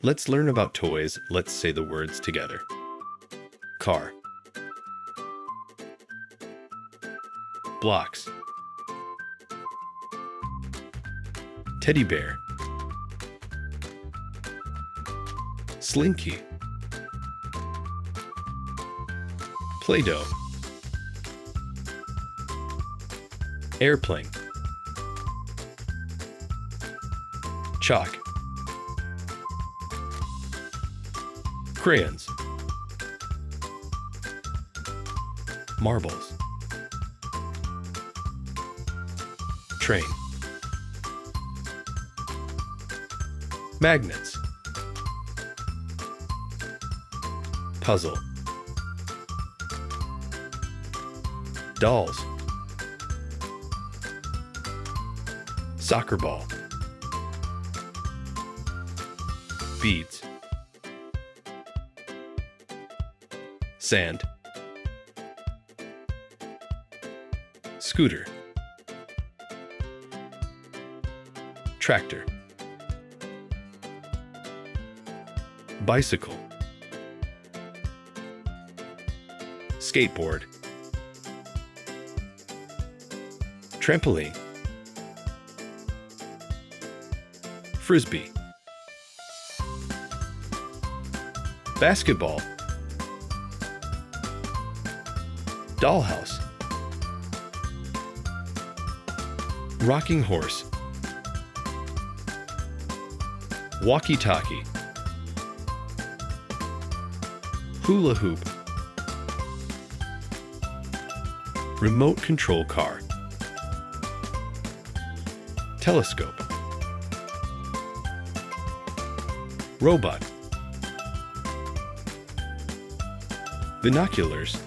Let's learn about toys. Let's say the words together. Car. Blocks. Teddy bear. Slinky. Play-Doh. Airplane. Chalk. Crayons. Marbles. Train. Magnets. Puzzle. Dolls. Soccer ball. Beads. Sand. Scooter. Tractor. Bicycle. Skateboard. Trampoline. Frisbee. Basketball. Dollhouse. Rocking horse. Walkie-talkie. Hula hoop. Remote control car. Telescope. Robot. Binoculars.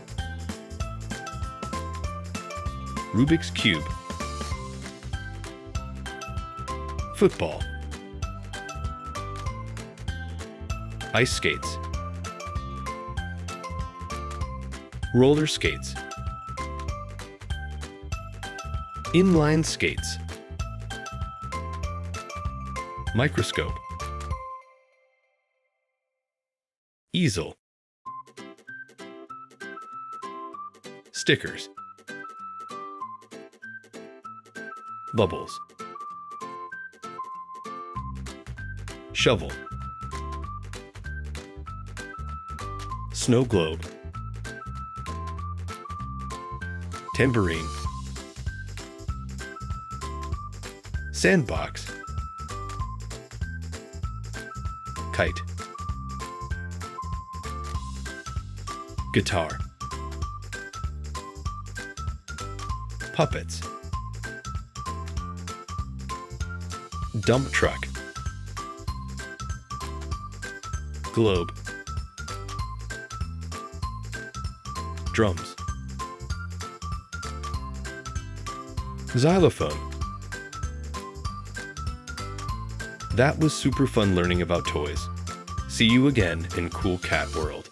Rubik's Cube. Football. Ice skates. Roller skates. Inline skates. Microscope. Easel. Stickers. Bubbles. Shovel. Snow globe. Tambourine. Sandbox. Kite. Guitar. Puppets. Dump truck. Globe. Drums. Xylophone. That was super fun learning about toys. See you again in Cool Cat World.